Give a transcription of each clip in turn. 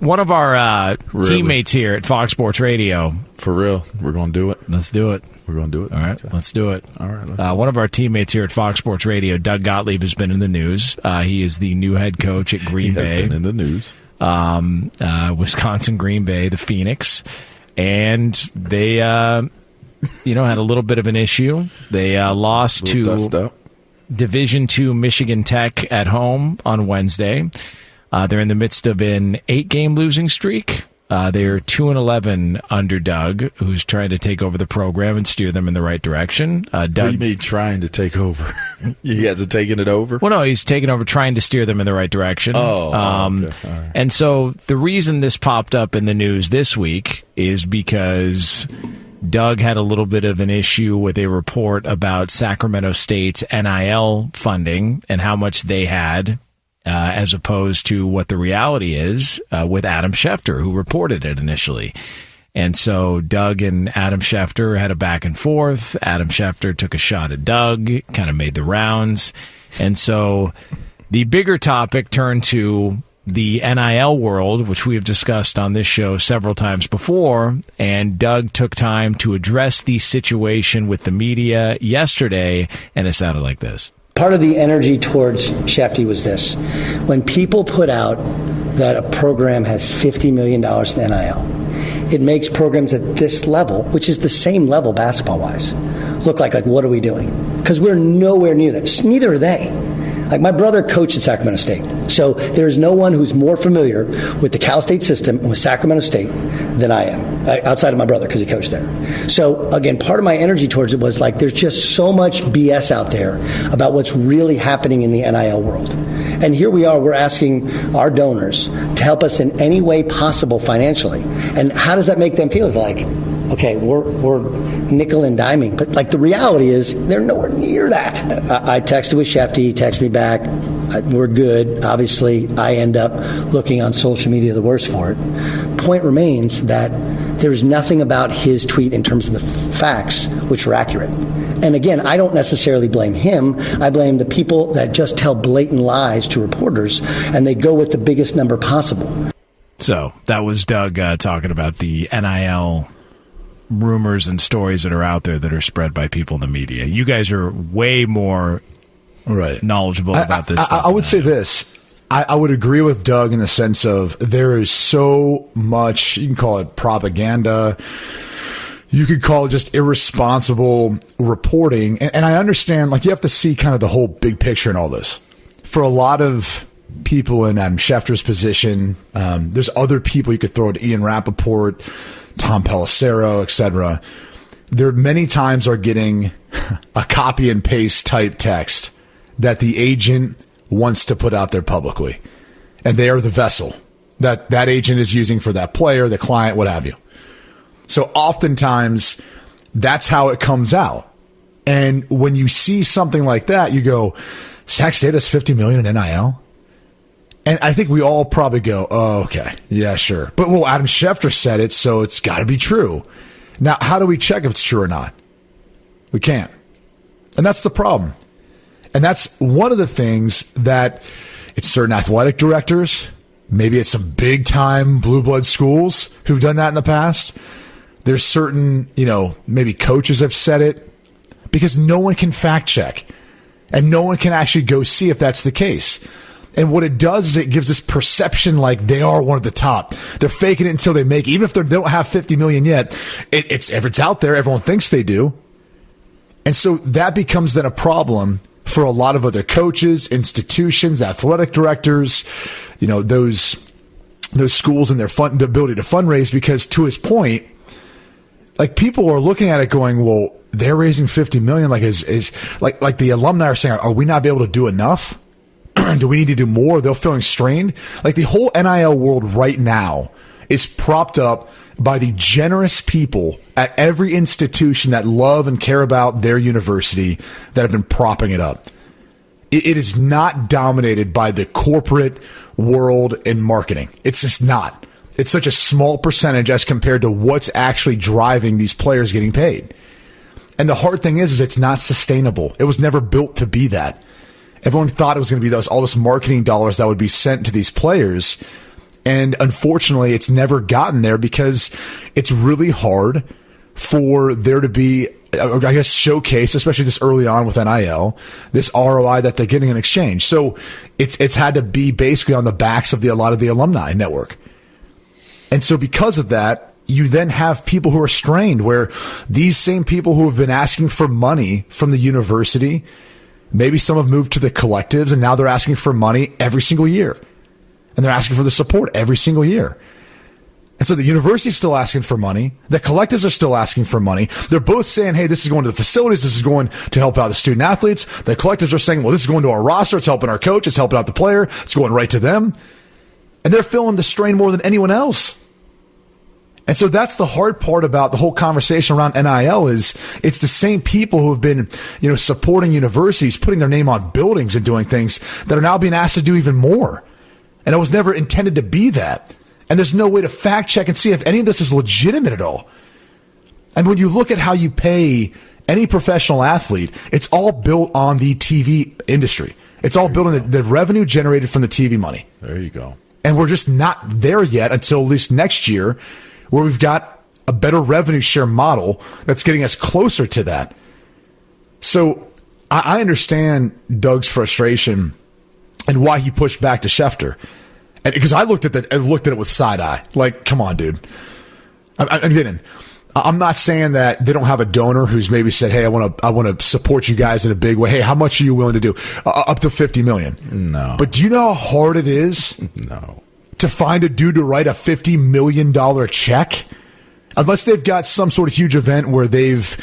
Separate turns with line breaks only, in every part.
one of our teammates here at Fox Sports Radio.
For real, we're going to do it.
Let's do it.
We're going to do it.
All right, let's do it.
All right.
One of our teammates here at Fox Sports Radio, Doug Gottlieb, has been in the news. He is the new head coach at Green Bay.
Been in the news.
Wisconsin, Green Bay, the Phoenix. And they, had a little bit of an issue. They lost to Division II Michigan Tech at home on Wednesday. They're in the midst of an 8-game losing streak. They're 2-11 under Doug, who's trying to take over the program and steer them in the right direction.
What do you mean trying to take over? You guys are taking it over?
Well, no, he's taking over trying to steer them in the right direction.
Okay. All right.
And so the reason this popped up in the news this week is because Doug had a little bit of an issue with a report about Sacramento State's NIL funding and how much they had, as opposed to what the reality is with Adam Schefter, who reported it initially. And so Doug and Adam Schefter had a back and forth. Adam Schefter took a shot at Doug, kind of made the rounds. And so the bigger topic turned to the NIL world, which we have discussed on this show several times before. And Doug took time to address the situation with the media yesterday, and it sounded like this.
Part of the energy towards Shefty was this. When people put out that a program has $50 million in NIL, it makes programs at this level, which is the same level basketball-wise, look like what are we doing? Because we're nowhere near that. Neither are they. Like, my brother coached at Sacramento State. So there's no one who's more familiar with the Cal State system and with Sacramento State than I am, outside of my brother, because he coached there. So, again, part of my energy towards it was there's just so much BS out there about what's really happening in the NIL world. And here we are, we're asking our donors to help us in any way possible financially. And how does that make them feel? Okay, we're nickel and diming. But the reality is they're nowhere near that. I texted with Shefty, he texted me back. We're good. Obviously, I end up looking on social media the worse for it. Point remains that there's nothing about his tweet in terms of the facts which are accurate. And again, I don't necessarily blame him. I blame the people that just tell blatant lies to reporters, and they go with the biggest number possible.
So that was Doug talking about the NIL rumors and stories that are out there that are spread by people in the media. You guys are way more knowledgeable about this stuff.
I would say this. I would agree with Doug in the sense of there is so much, you can call it propaganda, you could call it just irresponsible reporting. And I understand, you have to see kind of the whole big picture in all this. For a lot of people in Adam Schefter's position, there's other people you could throw at Ian Rappaport, Tom Pelissero, etc. There many times are getting a copy and paste type text that the agent wants to put out there publicly. And they are the vessel that agent is using for that player, the client, what have you. So oftentimes that's how it comes out. And when you see something like that, you go, Sac State has $50 million in NIL? And I think we all probably go, oh, okay, yeah, sure. But, Adam Schefter said it, so it's got to be true. Now, how do we check if it's true or not? We can't. And that's the problem. And that's one of the things that it's certain athletic directors, maybe it's some big-time blue blood schools who've done that in the past. There's certain, maybe coaches have said it, because no one can fact check. And no one can actually go see if that's the case. And what it does is it gives this perception like they are one of the top. They're faking it until they make it. Even if they don't have $50 million yet, if it's out there, everyone thinks they do. And so that becomes then a problem for a lot of other coaches, institutions, athletic directors, those schools and their ability to fundraise, because to his point, people are looking at it going, well, they're raising $50 million. Like the alumni are saying, are we not be able to do enough? Do we need to do more? They're feeling strained. The whole NIL world right now is propped up by the generous people at every institution that love and care about their university that have been propping it up. It is not dominated by the corporate world and marketing. It's just not. It's such a small percentage as compared to what's actually driving these players getting paid. And the hard thing is it's not sustainable. It was never built to be that. Everyone thought it was going to be all this marketing dollars that would be sent to these players. And unfortunately, it's never gotten there because it's really hard for there to be, I guess, showcase, especially this early on with NIL, this ROI that they're getting in exchange. So it's had to be basically on the backs of a lot of the alumni network. And so because of that, you then have people who are strained, where these same people who have been asking for money from the university, maybe some have moved to the collectives, and now they're asking for money every single year. And they're asking for the support every single year. And so the university is still asking for money. The collectives are still asking for money. They're both saying, hey, this is going to the facilities. This is going to help out the student athletes. The collectives are saying, well, this is going to our roster. It's helping our coach. It's helping out the player. It's going right to them. And they're feeling the strain more than anyone else. And so that's the hard part about the whole conversation around NIL is it's the same people who have been, supporting universities, putting their name on buildings and doing things that are now being asked to do even more. And it was never intended to be that. And there's no way to fact check and see if any of this is legitimate at all. And when you look at how you pay any professional athlete, it's all built on the TV industry. It's all built on the revenue generated from the TV money.
There you go.
And we're just not there yet until at least next year, where we've got a better revenue share model that's getting us closer to that. So I understand Doug's frustration and why he pushed back to Schefter. And because I looked at it with side eye. Like, come on, dude. I'm not saying that they don't have a donor who's maybe said, hey, I want to support you guys in a big way. Hey, how much are you willing to do? Up to $50 million.
No.
But do you know how hard it is?
No.
To find a dude to write a $50 million check? Unless they've got some sort of huge event where they've,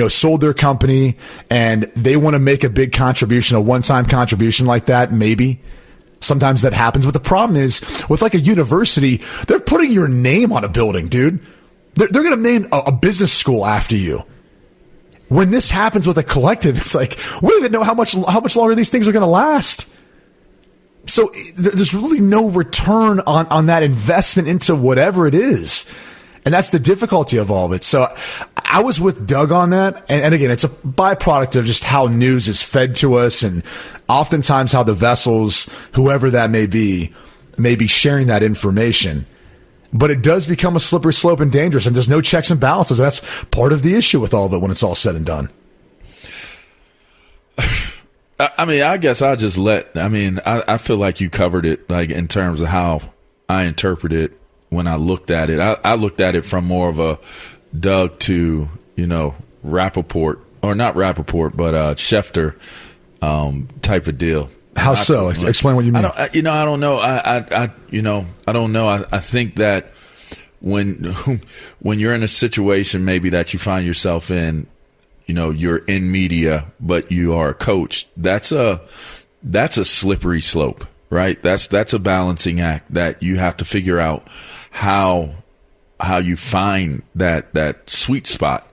sold their company and they want to make a big contribution, a one-time contribution like that, maybe. Sometimes that happens. But the problem is, with like a university, they're putting your name on a building, dude. They're going to name a business school after you. When this happens with a collective, it's like, we don't even know how much longer these things are going to last. So there's really no return on that investment into whatever it is. And that's the difficulty of all of it. So I was with Doug on that. And again, it's a byproduct of just how news is fed to us and oftentimes how the vessels, whoever that may be sharing that information. But it does become a slippery slope and dangerous, and there's no checks and balances. That's part of the issue with all of it when it's all said and done.
I guess I'll just I feel like you covered it, like in terms of how I interpret it when I looked at it. I looked at it from more of a Doug to, Rappaport, or not Rappaport, but Schefter type of deal.
How so? Explain what you mean.
I don't know. I don't know. I think that when you're in a situation maybe that you find yourself in, you're in media, but you are a coach, that's a slippery slope, right? That's a balancing act that you have to figure out how you find that sweet spot,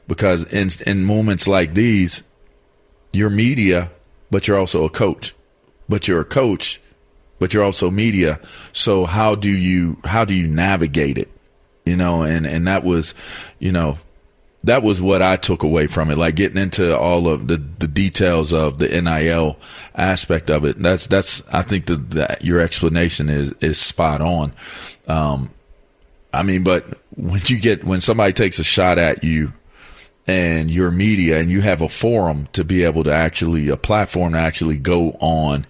because in moments like these, you're media, but you're also a coach. But you're a coach, but you're also media. So how do you navigate it? And that was, that was what I took away from it. Like getting into all of the details of the NIL aspect of it. That's I think that your explanation is spot on. But when somebody takes a shot at you, and your media, and you have a forum to be able to a platform to actually go on,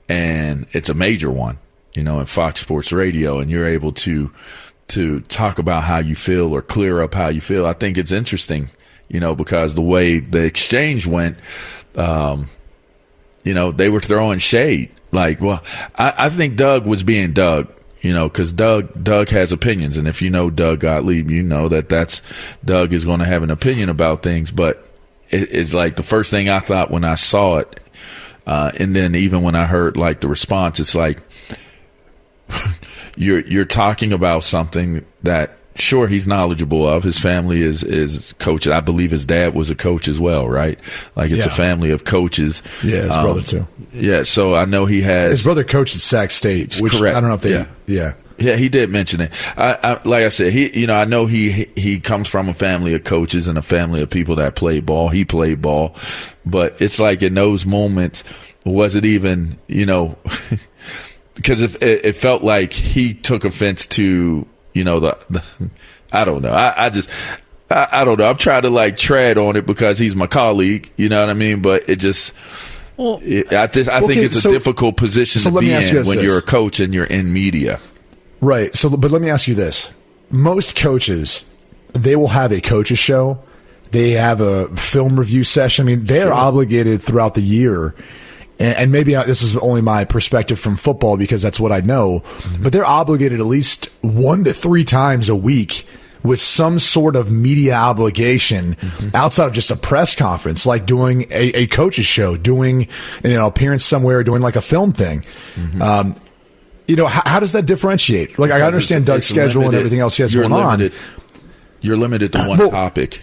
and it's a major one, in Fox Sports Radio, and you're able to talk about how you feel or clear up how you feel. I think it's interesting, because the way the exchange went, they were throwing shade. Like, well, I think Doug was being Doug. Because Doug has opinions, and if you know Doug Gottlieb, you know that's Doug is going to have an opinion about things. But it's like the first thing I thought when I saw it, and then even when I heard like the response, it's like you're talking about something that sure he's knowledgeable of. His family is coach. I believe his dad was a coach as well, right? Like it's a family of coaches.
Yeah, his brother too.
Yeah, so I know he has.
His brother coached at Sac State, which correct. I don't know if they.
Yeah, he did mention it. I like I said, I know he comes from a family of coaches and a family of people that play ball. He played ball, but it's like in those moments, was it even because if it felt like he took offense to, you know, the I don't know. I don't know. I'm trying to like tread on it because he's my colleague. You know what I mean? But it just. Well, I think it's a difficult position to be in when you're a coach and you're in media.
Right. So, but let me ask you this. Most coaches, they will have a coaches show. They have a film review session. I mean, they're obligated throughout the year. And maybe this is only my perspective from football because that's what I know. Mm-hmm. But they're obligated at least 1 to 3 times a week with some sort of media obligation outside of just a press conference, like doing a coach's show, doing appearance somewhere, doing like a film thing. Mm-hmm. How does that differentiate? Like, I understand Doug's schedule and everything else he has going on.
You're limited to one topic.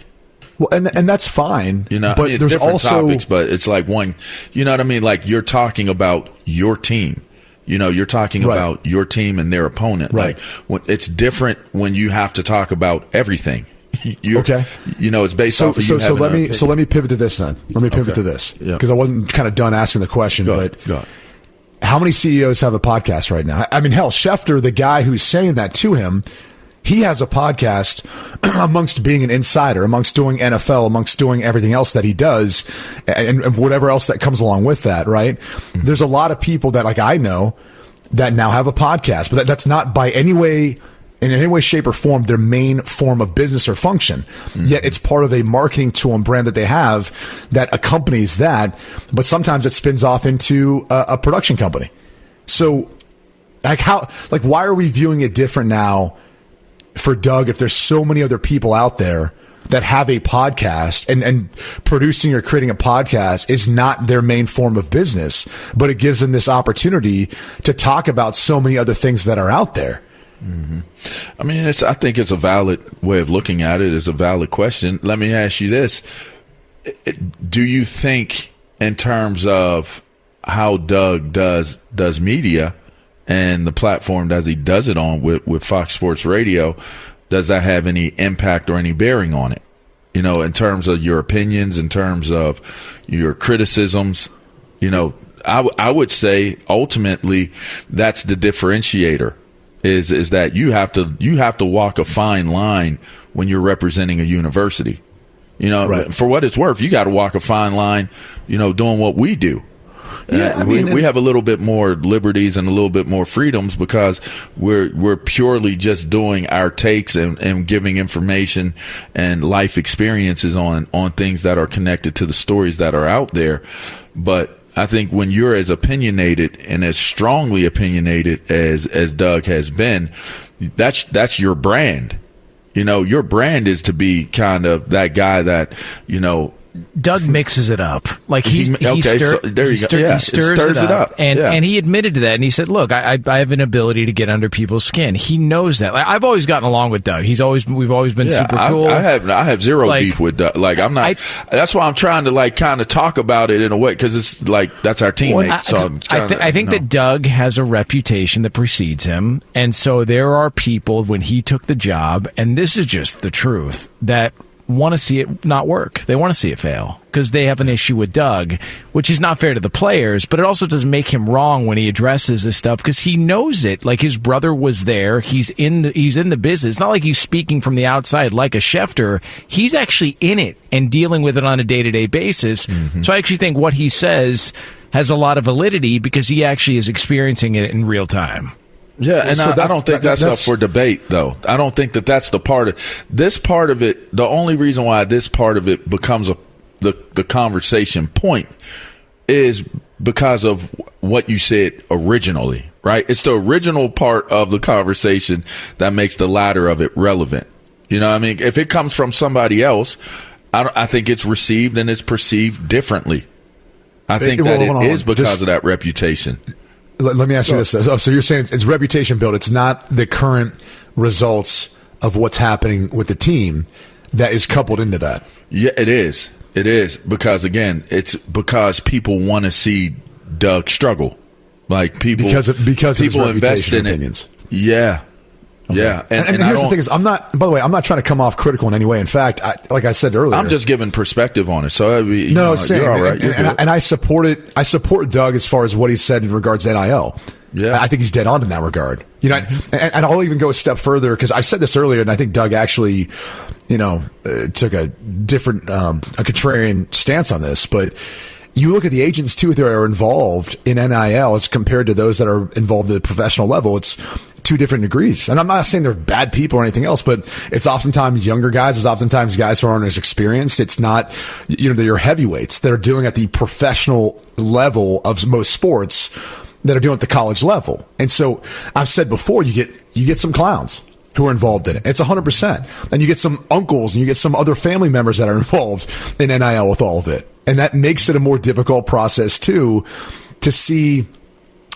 Well, and that's fine.
But I mean, it's
there's
different
also
topics, but it's like one. You know what I mean? Like you're talking about your team. You're talking about your team and their opponent.
Right.
Like it's different when you have to talk about everything.
Okay.
It's based off of you.
So let me pivot to this then. Let me pivot to this because I wasn't kind of done asking the question. Go ahead. How many CEOs have a podcast right now? I mean, hell, Schefter, the guy who's saying that to him, he has a podcast amongst being an insider, amongst doing NFL, amongst doing everything else that he does, and whatever else that comes along with that, right? Mm-hmm. There's a lot of people that, like I know, that now have a podcast, but that's not by in any way, shape, or form, their main form of business or function. Mm-hmm. Yet it's part of a marketing tool and brand that they have that accompanies that, but sometimes it spins off into a production company. So, why are we viewing it different now for Doug if there's so many other people out there that have a podcast and producing or creating a podcast is not their main form of business, but it gives them this opportunity to talk about so many other things that are out there?
Mm-hmm. I mean, I think it's a valid way of looking at it. It's a valid question. Let me ask you this. Do you think in terms of how Doug does media and the platform that he does it on with Fox Sports Radio, does that have any impact or any bearing on it? In terms of your opinions, in terms of your criticisms, I would say ultimately that's the differentiator is that you have to walk a fine line when you're representing a university. For what it's worth, you got to walk a fine line, doing what we do. Yeah, we have a little bit more liberties and a little bit more freedoms because we're purely just doing our takes and giving information and life experiences on things that are connected to the stories that are out there. But I think when you're as opinionated and as strongly opinionated as Doug has been, that's your brand. Your brand is to be kind of that guy that,
Doug mixes it up. Like he stirs it up. And he admitted to that. And he said, look, I have an ability to get under people's skin. He knows that. Like, I've always gotten along with Doug. We've always been super cool.
I have zero beef with Doug. Like I'm not, that's why I'm trying to kind of talk about it in a way. Cause it's like, that's our teammate.
I think that Doug has a reputation that precedes him. And so there are people when he took the job, and this is just the truth, that want to see it not work. They want to see it fail because they have an issue with Doug, which is not fair to the players, but it also doesn't make him wrong when he addresses this stuff because he knows it. Like his brother was there. He's in the business. It's not like he's speaking from the outside like a Schefter. He's actually in it and dealing with it on a day-to-day basis. Mm-hmm. So I actually think what he says has a lot of validity because he actually is experiencing it in real time.
Yeah, and I don't think that's up for debate, though. I don't think that's the part of this part of it. The only reason why this part of it becomes the conversation point is because of what you said originally, right? It's the original part of the conversation that makes the latter of it relevant. You know what I mean? If it comes from somebody else, I think it's received and it's perceived differently. I think that it is because of that reputation.
Let me ask you this. So you're saying it's reputation built. It's not the current results of what's happening with the team that is coupled into that.
Yeah, it is. It is because, again, it's because people want to see Doug struggle. Like people because people invest in
opinions.
It. Yeah. Okay. Yeah,
and here's the thing: is I'm not. By the way, I'm not trying to come off critical in any way. In fact, like I said earlier,
I'm just giving perspective on it. So
you're all right. And I support it. I support Doug as far as what he said in regards to NIL.
Yeah.
I think he's dead on in that regard. And I'll even go a step further, because I've said this earlier, and I think Doug actually, took a different, a contrarian stance on this. But you look at the agents too that are involved in NIL as compared to those that are involved at the professional level. It's 2 different degrees. And I'm not saying they're bad people or anything else, but it's oftentimes younger guys. It's oftentimes guys who aren't as experienced. It's not, they're your heavyweights that are doing at the professional level of most sports that are doing at the college level. And so I've said before, you get some clowns who are involved in it. It's 100%. And you get some uncles and you get some other family members that are involved in NIL with all of it. And that makes it a more difficult process too, to see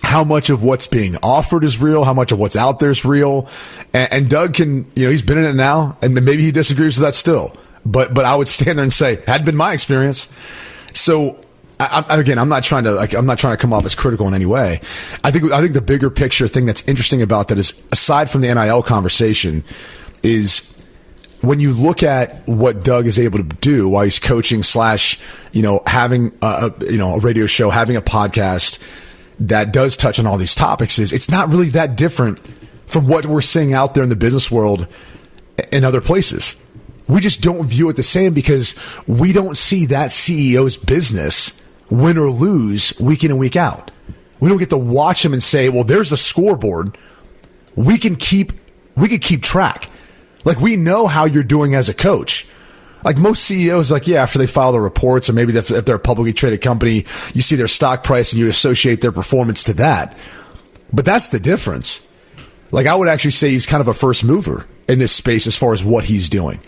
how much of what's being offered is real, how much of what's out there is real. And Doug can, he's been in it now, and maybe he disagrees with that still. But I would stand there and say, had been my experience. So I'm not trying to come off as critical in any way. I think the bigger picture thing that's interesting about that is, aside from the NIL conversation, is when you look at what Doug is able to do while he's coaching / having a radio show, having a podcast that does touch on all these topics, is it's not really that different from what we're seeing out there in the business world in other places. We just don't view it the same because we don't see that CEO's business win or lose week in and week out. We don't get to watch them and say, well, there's a scoreboard. We can keep track. Like, we know how you're doing as a coach. Like most CEOs, after they file the reports, or maybe if they're a publicly traded company, you see their stock price and you associate their performance to that. But that's the difference. Like, I would actually say he's kind of a first mover in this space as far as what he's doing.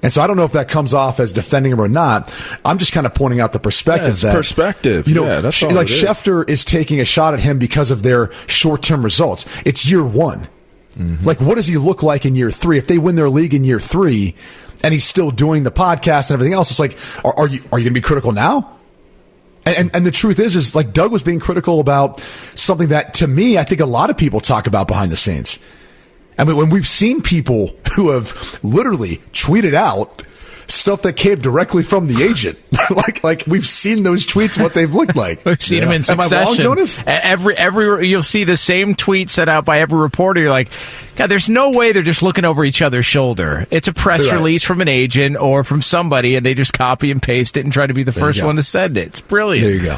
And so I don't know if that comes off as defending him or not. I'm just kind of pointing out the perspective
perspective.
That's all like Schefter is taking a shot at him because of their short-term results. It's year 1. Mm-hmm. Like, what does he look like in year 3? If they win their league in year 3 and he's still doing the podcast and everything else, it's like, are you going to be critical now? And the truth is like Doug was being critical about something that, to me, I think a lot of people talk about behind the scenes. I mean, when we've seen people who have literally tweeted out stuff that came directly from the agent, like we've seen those tweets, what they've looked like.
We've seen them in succession.
Am I wrong, Jonas?
Every you'll see the same tweet set out by every reporter. You're like, God, there's no way they're just looking over each other's shoulder. It's a press release from an agent or from somebody, and they just copy and paste it and try to be the first one to send it. It's brilliant.
There you go.